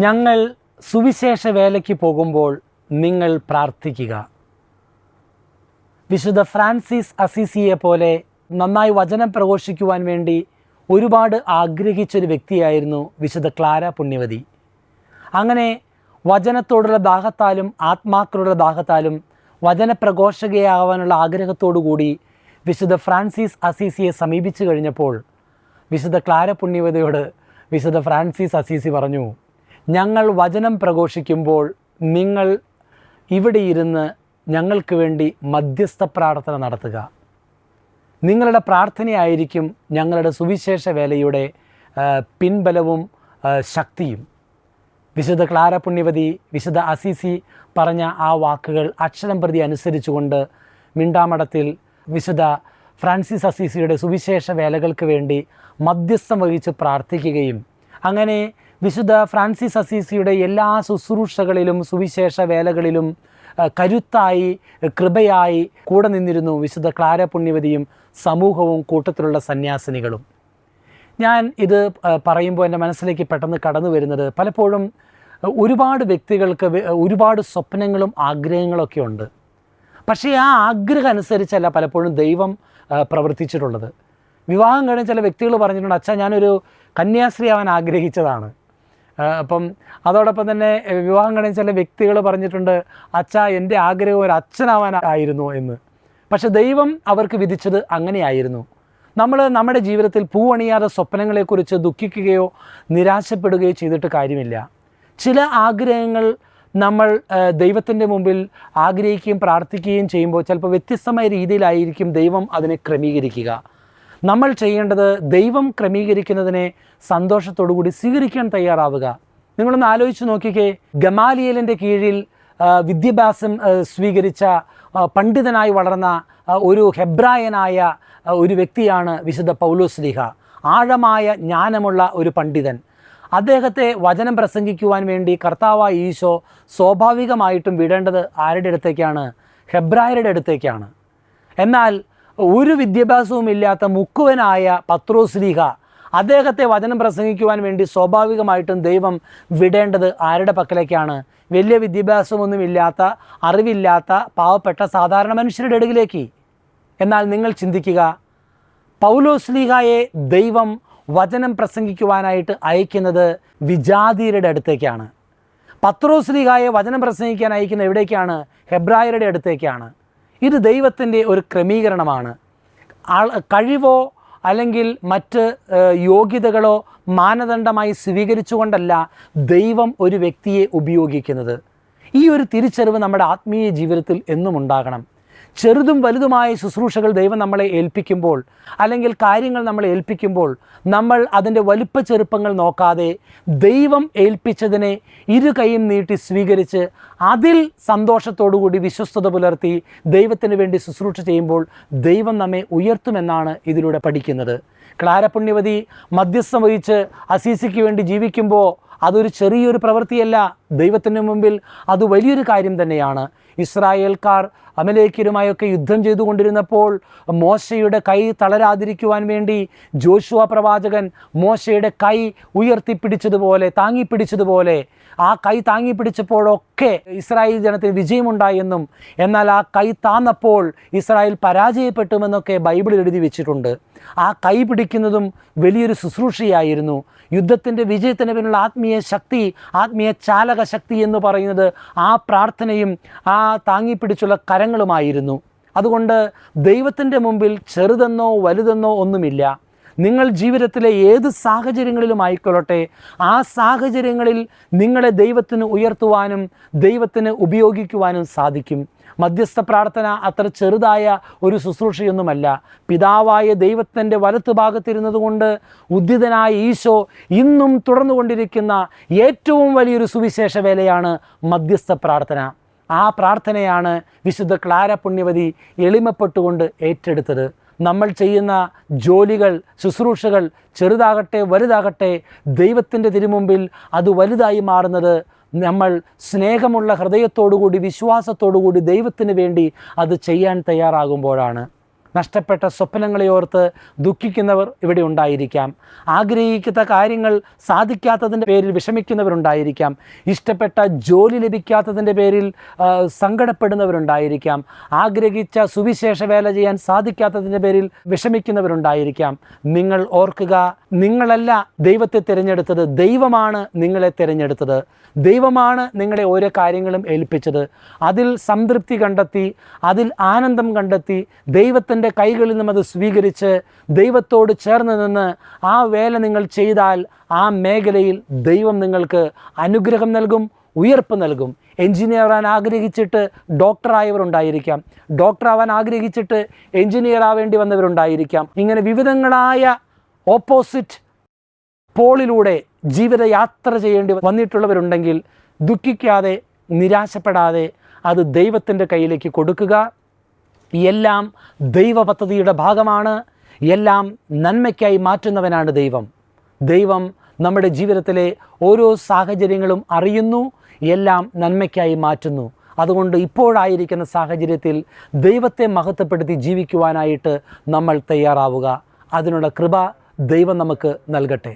ഞങ്ങൾ സുവിശേഷ വേലയ്ക്ക് പോകുമ്പോൾ നിങ്ങൾ പ്രാർത്ഥിക്കുക. വിശുദ്ധ ഫ്രാൻസിസ് അസീസിയെ പോലെ നന്നായി വചനം പ്രഘോഷിക്കുവാൻ വേണ്ടി ഒരുപാട് ആഗ്രഹിച്ചൊരു വ്യക്തിയായിരുന്നു വിശുദ്ധ ക്ലാര പുണ്യവതി. അങ്ങനെ വചനത്തോടുള്ള ദാഹത്താലും ആത്മാക്കളുടെ ദാഹത്താലും വചനപ്രഘോഷകയാവാനുള്ള ആഗ്രഹത്തോടു കൂടി വിശുദ്ധ ഫ്രാൻസിസ് അസീസിയെ സമീപിച്ചു കഴിഞ്ഞപ്പോൾ വിശുദ്ധ ക്ലാര പുണ്യവതിയോട് വിശുദ്ധ ഫ്രാൻസിസ് അസീസി പറഞ്ഞു, ഞങ്ങൾ വചനം പ്രഘോഷിക്കുമ്പോൾ നിങ്ങൾ ഇവിടെ ഇരുന്ന് ഞങ്ങൾക്ക് വേണ്ടി മധ്യസ്ഥ പ്രാർത്ഥന നടത്തുക. നിങ്ങളുടെ പ്രാർത്ഥനയായിരിക്കും ഞങ്ങളുടെ സുവിശേഷ വേലയുടെ പിൻബലവും ശക്തിയും. വിശുദ്ധ ക്ലാര പുണ്യവതി വിശുദ്ധ അസീസി പറഞ്ഞ ആ വാക്കുകൾ അക്ഷരം പ്രതി അനുസരിച്ചുകൊണ്ട് മിണ്ടാമഠത്തിൽ വിശുദ്ധ ഫ്രാൻസിസ് അസീസിയുടെ സുവിശേഷ വേലകൾക്ക് വേണ്ടി മധ്യസ്ഥം വഹിച്ച് പ്രാർത്ഥിക്കുകയും അങ്ങനെ വിശുദ്ധ ഫ്രാൻസിസ് അസീസിയുടെ എല്ലാ ശുശ്രൂഷകളിലും സുവിശേഷ വേലകളിലും കരുത്തായി കൃപയായി കൂടെ നിന്നിരുന്നു വിശുദ്ധ ക്ലാര പുണ്യവതിയും സമൂഹവും കൂട്ടത്തിലുള്ള സന്യാസിനികളും. ഞാൻ ഇത് പറയുമ്പോൾ എൻ്റെ മനസ്സിലേക്ക് പെട്ടെന്ന് കടന്നു വരുന്നത്, പലപ്പോഴും ഒരുപാട് വ്യക്തികൾക്ക് ഒരുപാട് സ്വപ്നങ്ങളും ആഗ്രഹങ്ങളൊക്കെ ഉണ്ട്. പക്ഷേ ആ ആഗ്രഹം അനുസരിച്ചല്ല പലപ്പോഴും ദൈവം പ്രവർത്തിച്ചിട്ടുള്ളത്. വിവാഹം കഴിഞ്ഞ ചില വ്യക്തികൾ പറഞ്ഞിട്ടുണ്ട്, അച്ഛാ ഞാനൊരു കന്യാസ്ത്രീ ആവാൻ ആഗ്രഹിച്ചതാണ്. അപ്പം അതോടൊപ്പം തന്നെ വിവാഹം കഴിഞ്ഞ ചില വ്യക്തികൾ പറഞ്ഞിട്ടുണ്ട്, അച്ഛാ എൻ്റെ ആഗ്രഹം ഒരു അച്ഛനാവാനായിരുന്നു എന്ന്. പക്ഷെ ദൈവം അവർക്ക് വിധിച്ചത് അങ്ങനെയായിരുന്നു. നമ്മൾ നമ്മുടെ ജീവിതത്തിൽ പൂവണിയാതെ സ്വപ്നങ്ങളെക്കുറിച്ച് ദുഃഖിക്കുകയോ നിരാശപ്പെടുകയോ ചെയ്തിട്ട് കാര്യമില്ല. ചില ആഗ്രഹങ്ങൾ നമ്മൾ ദൈവത്തിൻ്റെ മുമ്പിൽ ആഗ്രഹിക്കുകയും പ്രാർത്ഥിക്കുകയും ചെയ്യുമ്പോൾ ചിലപ്പോൾ വ്യത്യസ്തമായ രീതിയിലായിരിക്കും ദൈവം അതിനെ ക്രമീകരിക്കുക. നമ്മൾ ചെയ്യേണ്ടത് ദൈവം ക്രമീകരിക്കുന്നതിനെ സന്തോഷത്തോടു കൂടി സ്വീകരിക്കാൻ തയ്യാറാവുക. നിങ്ങളൊന്ന് ആലോചിച്ച് നോക്കിക്കേ, ഗമാലിയേലിൻ്റെ കീഴിൽ വിദ്യാഭ്യാസം സ്വീകരിച്ച പണ്ഡിതനായി വളർന്ന ഒരു ഹെബ്രായനായ ഒരു വ്യക്തിയാണ് വിശുദ്ധ പൗലോസ്ലീഹ. ആഴമായ ജ്ഞാനമുള്ള ഒരു പണ്ഡിതൻ. അദ്ദേഹത്തെ വചനം പ്രസംഗിക്കുവാൻ വേണ്ടി കർത്താവായ ഈശോ സ്വാഭാവികമായിട്ടും വിടേണ്ടത് ആരുടെ അടുത്തേക്കാണ്? ഹെബ്രായരുടെ അടുത്തേക്കാണ്. എന്നാൽ ഒരു വിദ്യാഭ്യാസവും ഇല്ലാത്ത മുക്കുവനായ പത്രോസ്ലീഹ അദ്ദേഹത്തെ വചനം പ്രസംഗിക്കുവാൻ വേണ്ടി സ്വാഭാവികമായിട്ടും ദൈവം വിടേണ്ടത് ആരുടെ പക്കലേക്കാണ്? വലിയ വിദ്യാഭ്യാസമൊന്നുമില്ലാത്ത അറിവില്ലാത്ത പാവപ്പെട്ട സാധാരണ മനുഷ്യരുടെ ഇടയിലേക്ക്. എന്നാൽ നിങ്ങൾ ചിന്തിക്കുക, പൗലോസ്ലീഹായെ ദൈവം വചനം പ്രസംഗിക്കുവാനായിട്ട് അയക്കുന്നത് വിജാതീയരുടെ അടുത്തേക്കാണ്. പത്രോസ്ലീഹായെ വചനം പ്രസംഗിക്കാൻ അയക്കുന്ന എവിടേക്കാണ്? ഹെബ്രായരുടെ അടുത്തേക്കാണ്. ഇത് ദൈവത്തിൻ്റെ ഒരു ക്രമീകരണമാണ്. കഴിവോ അല്ലെങ്കിൽ മറ്റ് യോഗ്യതകളോ മാനദണ്ഡമായി സ്വീകരിച്ചുകൊണ്ടല്ല ദൈവം ഒരു വ്യക്തിയെ ഉപയോഗിക്കുന്നത്. ഈ ഒരു തിരിച്ചറിവ് നമ്മുടെ ആത്മീയ ജീവിതത്തിൽ എന്നും ഉണ്ടാകണം. ചെറുതും വലുതുമായ ശുശ്രൂഷകൾ ദൈവം നമ്മളെ ഏൽപ്പിക്കുമ്പോൾ അല്ലെങ്കിൽ കാര്യങ്ങൾ നമ്മളെ ഏൽപ്പിക്കുമ്പോൾ നമ്മൾ അതിൻ്റെ വലിപ്പ ചെറുപ്പങ്ങൾ നോക്കാതെ ദൈവം ഏൽപ്പിച്ചതിനെ ഇരു കൈയും നീട്ടി സ്വീകരിച്ച് അതിൽ സന്തോഷത്തോടുകൂടി വിശ്വസ്തത പുലർത്തി ദൈവത്തിന് വേണ്ടി ശുശ്രൂഷ ചെയ്യുമ്പോൾ ദൈവം നമ്മെ ഉയർത്തുമെന്നാണ് ഇതിലൂടെ പഠിക്കുന്നത്. ക്ലാര പുണ്യവതി മധ്യസ്ഥം വഹിച്ച് അസീസിക്ക് വേണ്ടി ജീവിക്കുമ്പോൾ അതൊരു ചെറിയൊരു പ്രവൃത്തിയല്ല. ദൈവത്തിന് മുമ്പിൽ അത് വലിയൊരു കാര്യം തന്നെയാണ്. ഇസ്രായേൽക്കാർ അമലേക്യരുമായൊക്കെ യുദ്ധം ചെയ്തുകൊണ്ടിരുന്നപ്പോൾ മോശയുടെ കൈ തളരാതിരിക്കുവാൻ വേണ്ടി ജോഷുവ പ്രവാചകൻ മോശയുടെ കൈ ഉയർത്തിപ്പിടിച്ചതുപോലെ താങ്ങിപ്പിടിച്ചതുപോലെ ആ കൈ താങ്ങിപ്പിടിച്ചപ്പോഴൊക്കെ ഇസ്രായേൽ ജനത്തിന് വിജയമുണ്ടായെന്നും എന്നാൽ ആ കൈ താന്നപ്പോൾ ഇസ്രായേൽ പരാജയപ്പെട്ടുമെന്നൊക്കെ ബൈബിളിൽ എഴുതി വെച്ചിട്ടുണ്ട്. ആ കൈ പിടിക്കുന്നതും വലിയൊരു ശുശ്രൂഷയായിരുന്നു. യുദ്ധത്തിൻ്റെ വിജയത്തിന് പിന്നിലുള്ള ആത്മീയ ശക്തി, ആത്മീയ ചാലക ശക്തി എന്ന് പറയുന്നത് ആ പ്രാർത്ഥനയും ആ താങ്ങിപ്പിടിച്ചുള്ള കരങ്ങളുമായിരുന്നു. അതുകൊണ്ട് ദൈവത്തിൻ്റെ മുമ്പിൽ ചെറുതെന്നോ വലുതെന്നോ ഒന്നുമില്ല. നിങ്ങൾ ജീവിതത്തിലെ ഏത് സാഹചര്യങ്ങളിലും ആയിക്കൊള്ളട്ടെ, ആ സാഹചര്യങ്ങളിൽ നിങ്ങളെ ദൈവത്തിന് ഉയർത്തുവാനും ദൈവത്തിന് ഉപയോഗിക്കുവാനും സാധിക്കും. മധ്യസ്ഥ പ്രാർത്ഥന അത്ര ചെറുതായ ഒരു ശുശ്രൂഷയൊന്നുമല്ല. പിതാവായ ദൈവത്തിൻ്റെ വലത്ത് ഭാഗത്തിരുന്നത് കൊണ്ട് ഉദ്ധിതനായ ഈശോ ഇന്നും തുടർന്നുകൊണ്ടിരിക്കുന്ന ഏറ്റവും വലിയൊരു സുവിശേഷ വേലയാണ് മധ്യസ്ഥ പ്രാർത്ഥന. ആ പ്രാർത്ഥനയാണ് വിശുദ്ധ ക്ലാര പുണ്യവതി എളിമപ്പെട്ടുകൊണ്ട് ഏറ്റെടുത്തത്. നമ്മൾ ചെയ്യുന്ന ജോലികൾ, ശുശ്രൂഷകൾ ചെറുതാകട്ടെ വലുതാകട്ടെ, ദൈവത്തിൻ്റെ തിരുമുമ്പിൽ അത് വലുതായി മാറുന്നത് നമ്മൾ സ്നേഹമുള്ള ഹൃദയത്തോടുകൂടി വിശ്വാസത്തോടുകൂടി ദൈവത്തിന് വേണ്ടി അത് ചെയ്യാൻ തയ്യാറാകുമ്പോഴാണ്. നഷ്ടപ്പെട്ട സ്വപ്നങ്ങളെ ഓർത്ത് ദുഃഖിക്കുന്നവർ ഇവിടെ ഉണ്ടായിരിക്കാം. ആഗ്രഹിക്കുന്ന കാര്യങ്ങൾ സാധിക്കാത്തതിൻ്റെ പേരിൽ വിഷമിക്കുന്നവരുണ്ടായിരിക്കാം. ഇഷ്ടപ്പെട്ട ജോലി ലഭിക്കാത്തതിൻ്റെ പേരിൽ സങ്കടപ്പെടുന്നവരുണ്ടായിരിക്കാം. ആഗ്രഹിച്ച സുവിശേഷ വേല ചെയ്യാൻ സാധിക്കാത്തതിൻ്റെ പേരിൽ വിഷമിക്കുന്നവരുണ്ടായിരിക്കാം. നിങ്ങൾ ഓർക്കുക, നിങ്ങളല്ല ദൈവത്തെ തിരഞ്ഞെടുത്തത്, ദൈവമാണ് നിങ്ങളെ തിരഞ്ഞെടുത്തത്. ദൈവമാണ് നിങ്ങളെ ഓരോ കാര്യങ്ങളും ഏൽപ്പിച്ചത്. അതിൽ സംതൃപ്തി കണ്ടെത്തി, അതിൽ ആനന്ദം കണ്ടെത്തി, ദൈവത്തിൻ്റെ കൈകളിൽ നിന്നും അത് സ്വീകരിച്ച് ദൈവത്തോട് ചേർന്ന് നിന്ന് ആ വേല നിങ്ങൾ ചെയ്താൽ ആ മേഖലയിൽ ദൈവം നിങ്ങൾക്ക് അനുഗ്രഹം നൽകും, ഉയർപ്പ് നൽകും. എൻജിനീയർ ആവാൻ ആഗ്രഹിച്ചിട്ട് ഡോക്ടറായവരുണ്ടായിരിക്കാം. ഡോക്ടറാവാൻ ആഗ്രഹിച്ചിട്ട് എൻജിനീയർ ആവേണ്ടി വന്നവരുണ്ടായിരിക്കാം. ഇങ്ങനെ വിവിധങ്ങളായ ഓപ്പോസിറ്റ് പോളിലൂടെ ജീവിതയാത്ര ചെയ്യേണ്ടി വന്നിട്ടുള്ളവരുണ്ടെങ്കിൽ ദുഃഖിക്കാതെ, നിരാശപ്പെടാതെ അത് ദൈവത്തിൻ്റെ കയ്യിലേക്ക് കൊടുക്കുക. എല്ലാം ദൈവ പദ്ധതിയുടെ ഭാഗമാണ്. എല്ലാം നന്മയ്ക്കായി മാറ്റുന്നവനാണ് ദൈവം. ദൈവം നമ്മുടെ ജീവിതത്തിലെ ഓരോ സാഹചര്യങ്ങളും അറിയുന്നു, എല്ലാം നന്മയ്ക്കായി മാറ്റുന്നു. അതുകൊണ്ട് ഇപ്പോഴായിരിക്കുന്ന സാഹചര്യത്തിൽ ദൈവത്തെ മഹത്വപ്പെടുത്തി ജീവിക്കുവാനായിട്ട് നമ്മൾ തയ്യാറാവുക. അതിനുള്ള കൃപ ദൈവം നമുക്ക് നൽകട്ടെ.